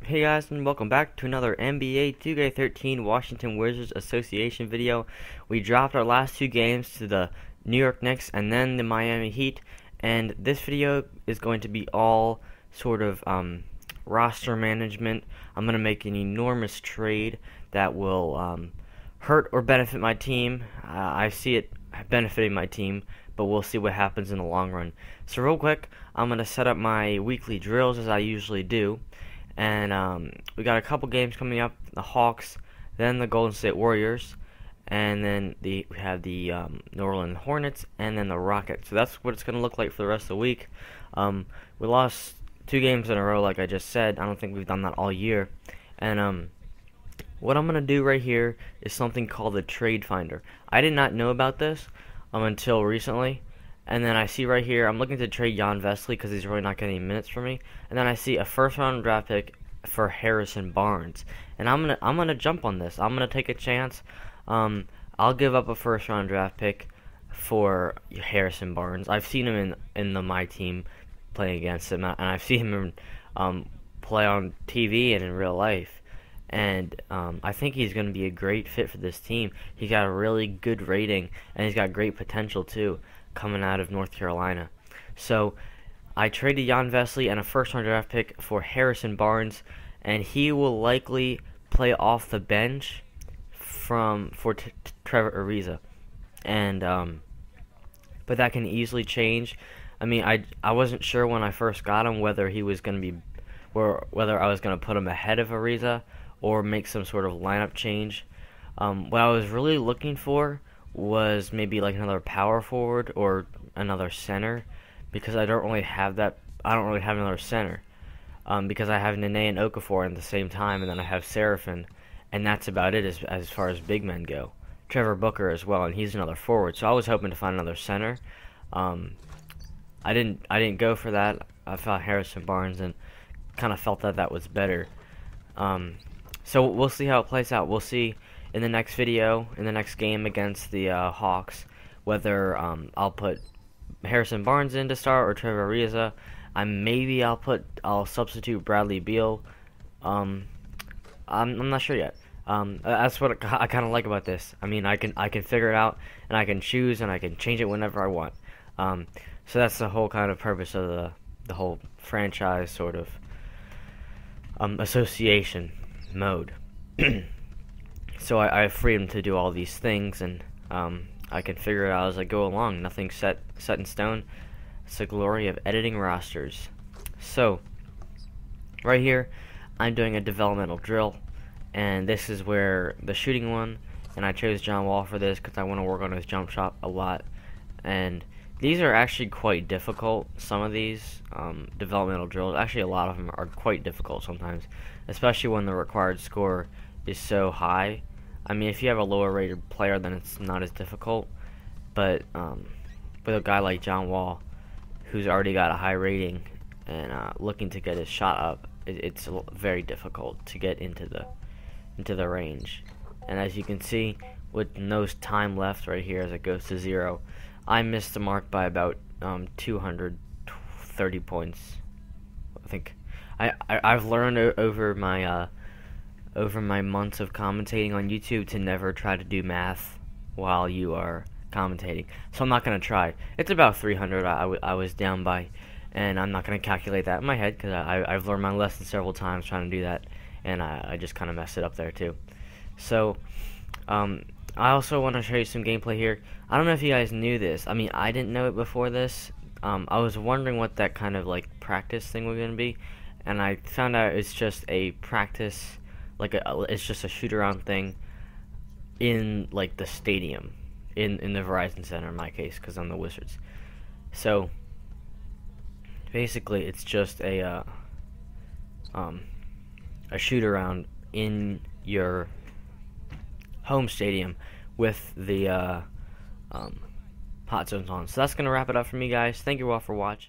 Hey guys, and welcome back to another NBA 2K13 Washington Wizards Association video. We dropped our last two games to the New York Knicks and then the Miami Heat, and this video is going to be all sort of roster management. I'm going to make an enormous trade that will hurt or benefit my team. I see it benefiting my team, but we'll see what happens in the long run. So real quick, I'm going to set up my weekly drills as I usually do. And we got a couple games coming up: the Hawks, then the Golden State Warriors, and then we have the New Orleans Hornets, and then the Rockets. So that's what it's going to look like for the rest of the week. We lost two games in a row, like I just said. I don't think we've done that all year. And what I'm going to do right here is something called the Trade Finder. I did not know about this until recently. And then I see right here, I'm looking to trade Jan Vesley because he's really not getting minutes for me. And then I see a first-round draft pick for Harrison Barnes, and I'm gonna jump on this. I'm gonna take a chance. I'll give up a first-round draft pick for Harrison Barnes. I've seen him in my team play against him, and I've seen him play on TV and in real life. And I think he's going to be a great fit for this team. He's got a really good rating, and he's got great potential too, coming out of North Carolina. So I traded Jan Vesley and a first-round draft pick for Harrison Barnes, and he will likely play off the bench for Trevor Ariza. And but that can easily change. I mean, I wasn't sure when I first got him whether he was going to be, or whether I was going to put him ahead of Ariza or make some sort of lineup change. What I was really looking for was maybe like another power forward or another center, because I don't really have that. I don't really have another center, because I have Nene and Okafor at the same time, and then I have Seraphin, and that's about it as far as big men go. Trevor Booker as well, and he's another forward. So I was hoping to find another center. I didn't go for that. I found Harrison Barnes and kind of felt that was better. So we'll see how it plays out. We'll see in the next video, in the next game against the Hawks, whether I'll put Harrison Barnes in to start or Trevor Ariza. Maybe I'll substitute Bradley Beal. I'm not sure yet. That's what I kind of like about this. I mean, I can figure it out, and I can choose, and I can change it whenever I want. So that's the whole kind of purpose of the whole franchise sort of association mode. So I have freedom to do all these things, and I can figure it out as I go along. Nothing's set in stone. It's the glory of editing rosters. So right here, I'm doing a developmental drill, and this is where the shooting one, and I chose John Wall for this because I want to work on his jump shot a lot. And these are actually quite difficult. Some of these developmental drills, actually a lot of them are quite difficult sometimes, especially when the required score is so high. I mean, if you have a lower rated player, then it's not as difficult. But with a guy like John Wall, who's already got a high rating and looking to get his shot up, it's very difficult to get into the range. And as you can see, with no time left right here as it goes to 0, I missed the mark by about 230 points. I think I've learned over my months of commentating on YouTube to never try to do math while you are commentating. So I'm not gonna try. It's about 300 I was down by, and I'm not gonna calculate that in my head because I've learned my lesson several times trying to do that, and I just kind of messed it up there too. So I also want to show you some gameplay here. I don't know if you guys knew this. I mean, I didn't know it before this. I was wondering what that kind of like practice thing was gonna be, and I found out it's just a practice, it's just a shoot-around thing in like the stadium, in the Verizon Center in my case, because I'm the Wizards. So basically, it's just a shoot-around in your home stadium with the hot zones on. So that's gonna wrap it up for me, guys. Thank you all for watching.